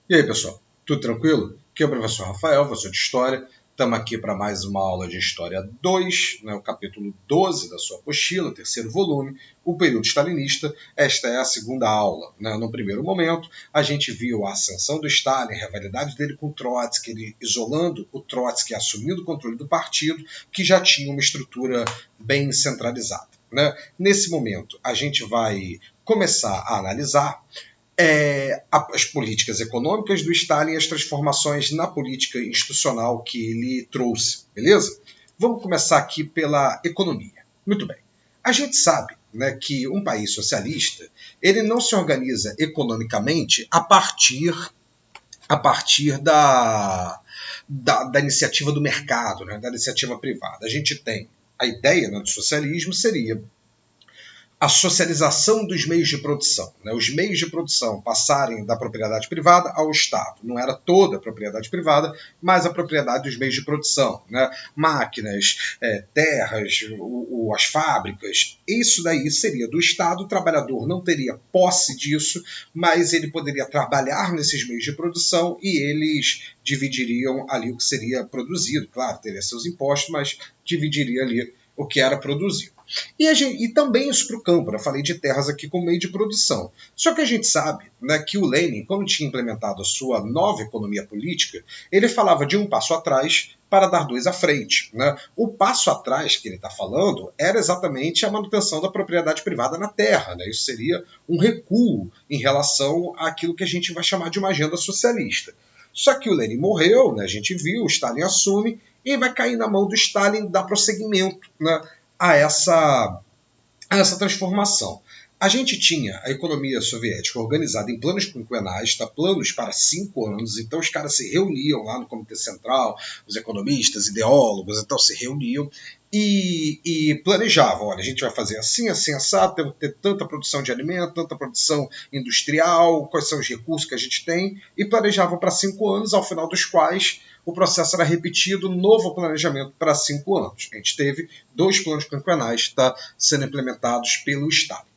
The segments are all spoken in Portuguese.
E aí, pessoal, tudo tranquilo? Aqui é o professor Rafael, professor de História. Estamos aqui para mais uma aula de História 2, o capítulo 12 da sua apostila, terceiro volume, o período stalinista. Esta é a segunda aula. No primeiro momento, a gente viu a ascensão do Stalin, a rivalidade dele com o Trotsky, ele isolando o Trotsky, assumindo o controle do partido, que já tinha uma estrutura bem centralizada. Nesse momento, a gente vai começar a analisar as políticas econômicas do Stalin e as transformações na política institucional que ele trouxe, beleza? Vamos começar aqui pela economia. Muito bem. A gente sabe que um país socialista ele não se organiza economicamente a partir da iniciativa do mercado, da iniciativa privada. A gente tem a ideia do socialismo seria a socialização dos meios de produção. Os meios de produção passarem da propriedade privada ao Estado. Não era toda a propriedade privada, mas a propriedade dos meios de produção. Máquinas, terras, as fábricas. Isso daí seria do Estado. O trabalhador não teria posse disso, mas ele poderia trabalhar nesses meios de produção e eles dividiriam ali o que seria produzido. Claro, teria seus impostos, mas dividiria ali o que era produzido. E também isso para o campo. Eu falei de terras aqui como meio de produção. Só que a gente sabe que o Lenin, quando tinha implementado a sua nova economia política, ele falava de um passo atrás para dar dois à frente. O passo atrás que ele está falando era exatamente a manutenção da propriedade privada na terra. Isso seria um recuo em relação àquilo que a gente vai chamar de uma agenda socialista. Só que o Lenin morreu, a gente viu, o Stalin assume, e vai cair na mão do Stalin dar prosseguimento a essa transformação. A gente tinha a economia soviética organizada em planos quinquenais, planos para 5 anos, então os caras se reuniam lá no Comitê Central, os economistas, ideólogos, então se reuniam e planejavam, olha, a gente vai fazer assim, assim, assado, temos que ter tanta produção de alimento, tanta produção industrial, quais são os recursos que a gente tem, e planejavam para 5 anos, ao final dos quais o processo era repetido, novo planejamento para 5 anos. A gente teve 2 planos quinquenais sendo implementados pelo Estado.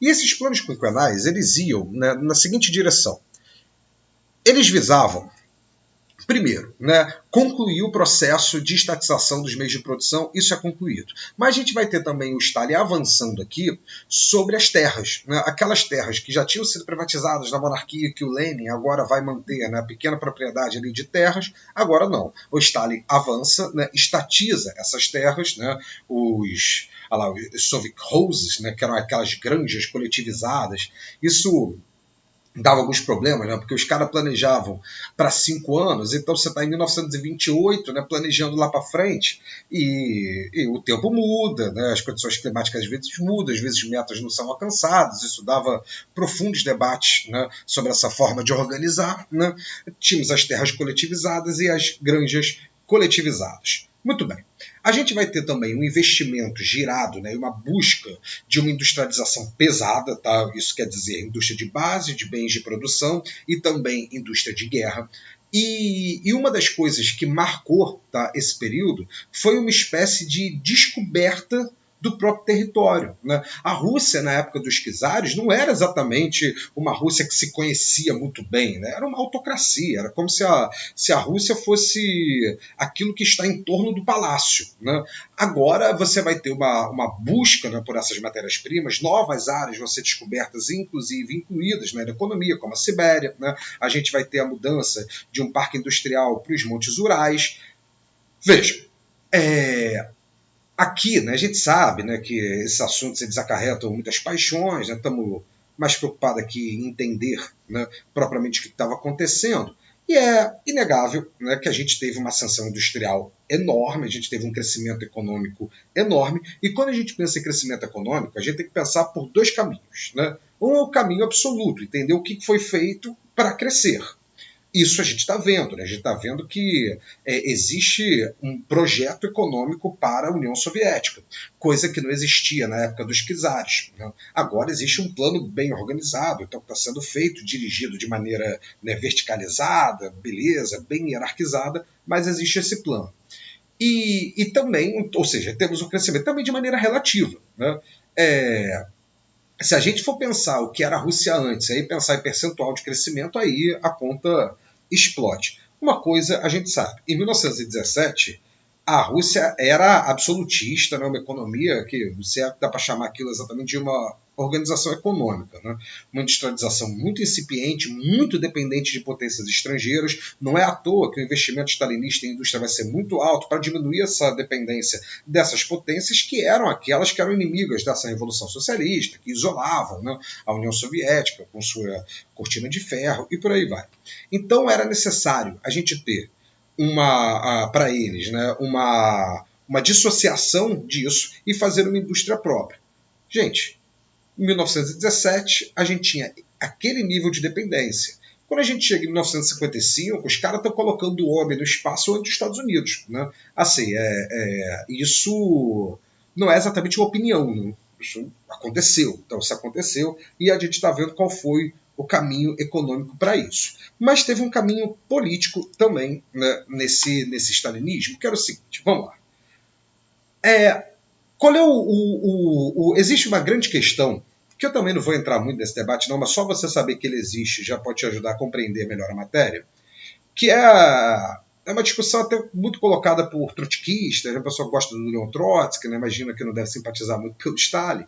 E esses planos quinquenais, eles iam na seguinte direção. Eles visavam, primeiro, concluir o processo de estatização dos meios de produção, isso é concluído. Mas a gente vai ter também o Stalin avançando aqui sobre as terras. Aquelas terras que já tinham sido privatizadas na monarquia, que o Lenin agora vai manter a pequena propriedade ali de terras, agora não. O Stalin avança, estatiza essas terras, os sovkhozes, que eram aquelas granjas coletivizadas. Isso dava alguns problemas, porque os caras planejavam para 5 anos, então você está em 1928, planejando lá para frente, e o tempo muda, as condições climáticas às vezes mudam, às vezes metas não são alcançadas, isso dava profundos debates sobre essa forma de organizar. Tínhamos as terras coletivizadas e as granjas coletivizadas. Muito bem. A gente vai ter também um investimento girado e uma busca de uma industrialização pesada, Isso quer dizer indústria de base, de bens de produção e também indústria de guerra. E uma das coisas que marcou esse período foi uma espécie de descoberta do próprio território. A Rússia, na época dos czares, não era exatamente uma Rússia que se conhecia muito bem, era uma autocracia, era como se a Rússia fosse aquilo que está em torno do palácio. Agora você vai ter uma busca por essas matérias-primas, novas áreas vão ser descobertas, inclusive incluídas na economia, como a Sibéria. A gente vai ter a mudança de um parque industrial para os Montes Urais. Veja, aqui, a gente sabe que esses assuntos eles acarretam muitas paixões, estamos mais preocupados aqui em entender propriamente o que estava acontecendo. E é inegável que a gente teve uma ascensão industrial enorme, a gente teve um crescimento econômico enorme, e quando a gente pensa em crescimento econômico, a gente tem que pensar por 2 caminhos. Um é o caminho absoluto, entender o que foi feito para crescer. Isso a gente está vendo, A gente está vendo que existe um projeto econômico para a União Soviética, coisa que não existia na época dos czares. Agora existe um plano bem organizado, então está sendo feito, dirigido de maneira verticalizada, beleza, bem hierarquizada, mas existe esse plano. E também, ou seja, temos um crescimento também de maneira relativa. Se a gente for pensar o que era a Rússia antes, aí pensar em percentual de crescimento, aí a conta explode. Uma coisa a gente sabe, em 1917 a Rússia era absolutista, né, uma economia que você dá para chamar aquilo exatamente de uma organização econômica, né? Uma industrialização muito incipiente, muito dependente de potências estrangeiras. Não é à toa que o investimento stalinista em indústria vai ser muito alto para diminuir essa dependência dessas potências que eram aquelas que eram inimigas dessa revolução socialista, que isolavam, né, a União Soviética com sua cortina de ferro e por aí vai. Então era necessário a gente ter para eles, né, uma dissociação disso e fazer uma indústria própria. Gente, em 1917 a gente tinha aquele nível de dependência. Quando a gente chega em 1955, os caras estão colocando o homem no espaço antes dos Estados Unidos. Né? Assim, isso não é exatamente uma opinião, né? Isso aconteceu. Então, isso aconteceu e a gente está vendo qual foi o caminho econômico para isso. Mas teve um caminho político também, né, nesse stalinismo, que era o seguinte, vamos lá. Qual é existe uma grande questão, que eu também não vou entrar muito nesse debate não, mas só você saber que ele existe já pode te ajudar a compreender melhor a matéria, que é uma discussão até muito colocada por trotskistas, a pessoa gosta do Leon Trotsky, né, imagina que não deve simpatizar muito pelo Stalin.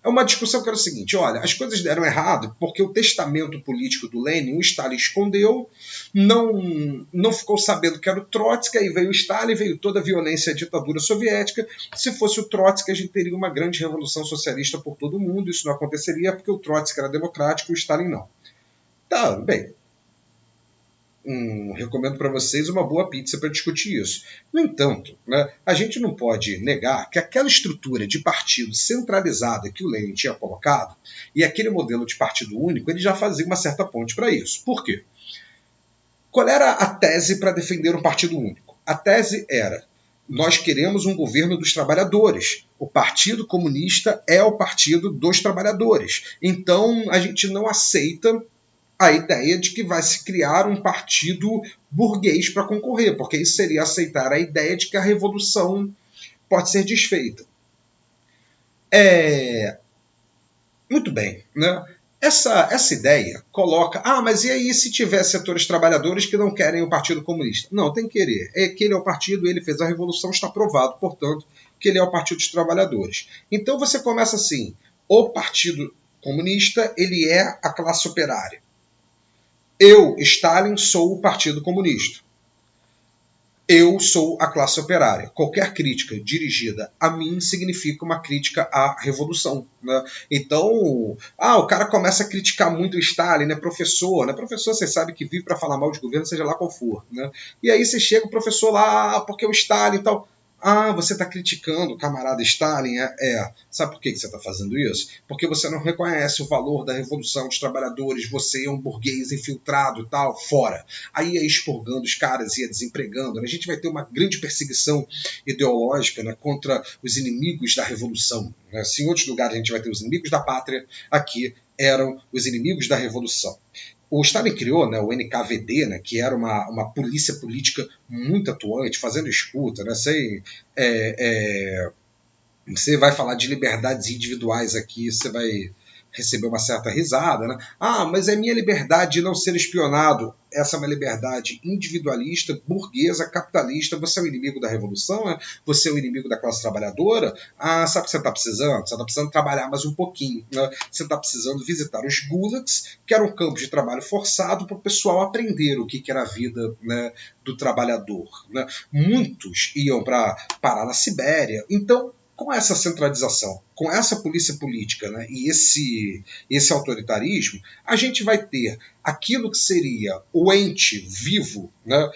É uma discussão que era o seguinte, olha, as coisas deram errado porque o testamento político do Lenin, o Stalin escondeu, não ficou sabendo que era o Trotsky, aí veio o Stalin, veio toda a violência e a ditadura soviética. Se fosse o Trotsky, a gente teria uma grande revolução socialista por todo o mundo, isso não aconteceria porque o Trotsky era democrático e o Stalin não. Tá, bem. Recomendo para vocês uma boa pizza para discutir isso. No entanto, né, a gente não pode negar que aquela estrutura de partido centralizada que o Lenin tinha colocado e aquele modelo de partido único, ele já fazia uma certa ponte para isso. Por quê? Qual era a tese para defender um partido único? A tese era: nós queremos um governo dos trabalhadores. O Partido Comunista é o partido dos trabalhadores. Então, a gente não aceita a ideia de que vai se criar um partido burguês para concorrer, porque isso seria aceitar a ideia de que a revolução pode ser desfeita. Muito bem, né? Essa ideia coloca, mas e aí se tiver setores trabalhadores que não querem o Partido Comunista? Não, tem que querer. Que ele é o partido, ele fez a revolução, está provado, portanto, que ele é o Partido dos Trabalhadores. Então você começa assim, o Partido Comunista, ele é a classe operária. Eu, Stalin, sou o Partido Comunista. Eu sou a classe operária. Qualquer crítica dirigida a mim significa uma crítica à revolução. Né? Então, o cara começa a criticar muito o Stalin, né? Professor, você sabe que vive para falar mal de governo, seja lá qual for. Né? E aí você chega o professor lá, porque o Stalin e tal. Você está criticando o camarada Stalin? Sabe por que você está fazendo isso? Porque você não reconhece o valor da revolução dos trabalhadores, você é um burguês infiltrado e tal, fora. Aí ia expurgando os caras, ia desempregando. A gente vai ter uma grande perseguição ideológica, né, contra os inimigos da revolução. Né? Se em outros lugares a gente vai ter os inimigos da pátria, aqui eram os inimigos da revolução. O Stalin criou, né, o NKVD, né, que era uma polícia política muito atuante, fazendo escuta. Né, você vai falar de liberdades individuais aqui, você vai receber uma certa risada. Né? Mas é minha liberdade de não ser espionado. Essa é uma liberdade individualista, burguesa, capitalista. Você é o inimigo da revolução? Né? Você é o inimigo da classe trabalhadora? Sabe o que você está precisando? Você está precisando trabalhar mais um pouquinho. Né? Você está precisando visitar os gulags, que eram campos de trabalho forçado, para o pessoal aprender o que era a vida, né, do trabalhador. Né? Muitos iam para parar na Sibéria. Então, com essa centralização, com essa polícia política, né, e esse autoritarismo, a gente vai ter aquilo que seria o ente vivo, né,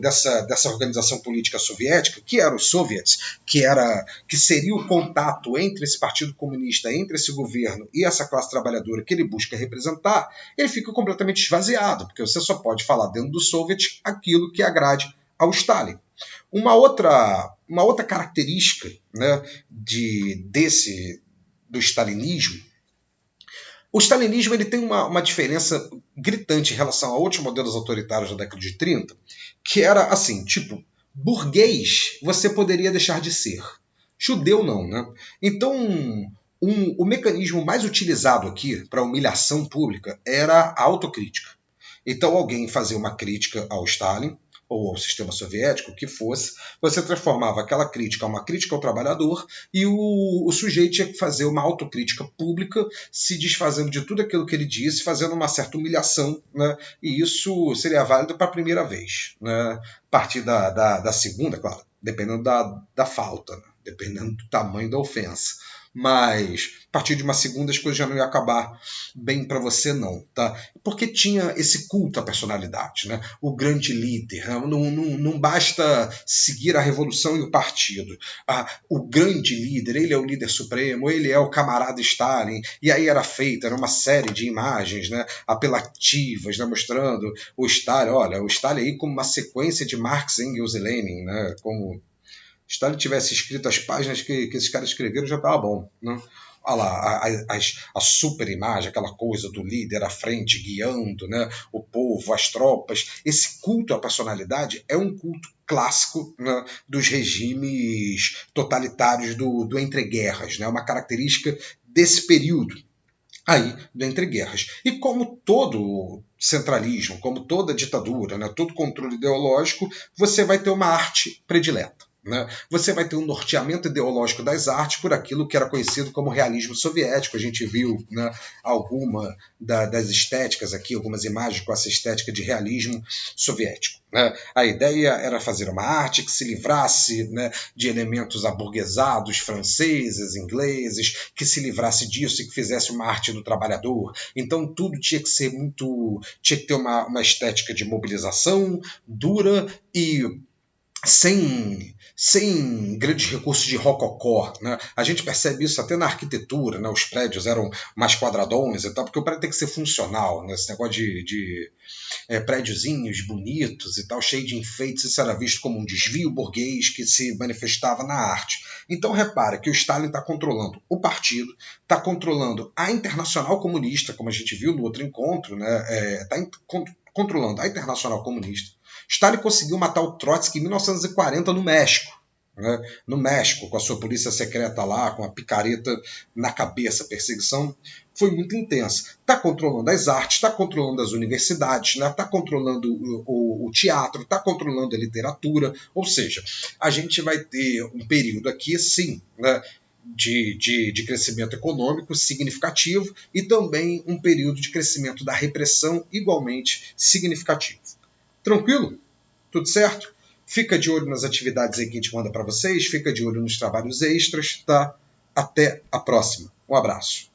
dessa organização política soviética, que era os soviets, que seria o contato entre esse partido comunista, entre esse governo e essa classe trabalhadora que ele busca representar, ele fica completamente esvaziado, porque você só pode falar dentro do soviet aquilo que agrade ao Stalin. Uma outra característica, né, do stalinismo, o stalinismo ele tem uma diferença gritante em relação a outros modelos autoritários da década de 30, que era assim, tipo, burguês você poderia deixar de ser. Judeu não, né? Então, o mecanismo mais utilizado aqui para humilhação pública era a autocrítica. Então, alguém fazia uma crítica ao Stalin ou ao sistema soviético, que fosse, você transformava aquela crítica em uma crítica ao trabalhador e o sujeito tinha que fazer uma autocrítica pública, se desfazendo de tudo aquilo que ele disse, fazendo uma certa humilhação, né? E isso seria válido para a primeira vez. Né? A partir da segunda, claro, dependendo da falta, né? Dependendo do tamanho da ofensa. Mas a partir de uma segunda as coisas já não iam acabar bem para você não, tá? Porque tinha esse culto à personalidade, né? O grande líder, né? Não basta seguir a revolução e o partido. O grande líder, ele é o líder supremo, ele é o camarada Stalin, e aí era uma série de imagens, né? Apelativas, né? Mostrando o Stalin, olha, o Stalin aí como uma sequência de Marx, Engels e Lenin, né? Como Stalin tivesse escrito as páginas que esses caras escreveram, já estava bom. Né? Olha lá, a super imagem, aquela coisa do líder à frente, guiando, né? O povo, as tropas. Esse culto à personalidade é um culto clássico, né? Dos regimes totalitários do entreguerras. Né? Uma característica desse período aí do entreguerras. E como todo centralismo, como toda ditadura, né? Todo controle ideológico, você vai ter uma arte predileta. Né? Você vai ter um norteamento ideológico das artes por aquilo que era conhecido como realismo soviético. A gente viu, né, alguma das estéticas aqui, algumas imagens com essa estética de realismo soviético. Né? A ideia era fazer uma arte que se livrasse, né, de elementos aburguesados, franceses, ingleses, que se livrasse disso e que fizesse uma arte do trabalhador. Então tudo tinha que ser tinha que ter uma estética de mobilização dura e sem grandes recursos de rococó. Né? A gente percebe isso até na arquitetura, né? Os prédios eram mais quadradões e tal, porque o prédio tem que ser funcional. Né? Esse negócio de prédiozinhos bonitos e tal, cheio de enfeites, isso era visto como um desvio burguês que se manifestava na arte. Então repara que o Stalin está controlando o partido, está controlando a Internacional Comunista, como a gente viu no outro encontro, né? Está controlando a Internacional Comunista. Stalin conseguiu matar o Trotsky em 1940 no México. Né? No México, com a sua polícia secreta lá, com a picareta na cabeça, a perseguição foi muito intensa. Está controlando as artes, está controlando as universidades, está, né? Controlando o teatro, está controlando a literatura. Ou seja, a gente vai ter um período aqui, sim, né? De crescimento econômico significativo e também um período de crescimento da repressão igualmente significativo. Tranquilo? Tudo certo? Fica de olho nas atividades aí que a gente manda para vocês, fica de olho nos trabalhos extras, tá? Até a próxima. Um abraço.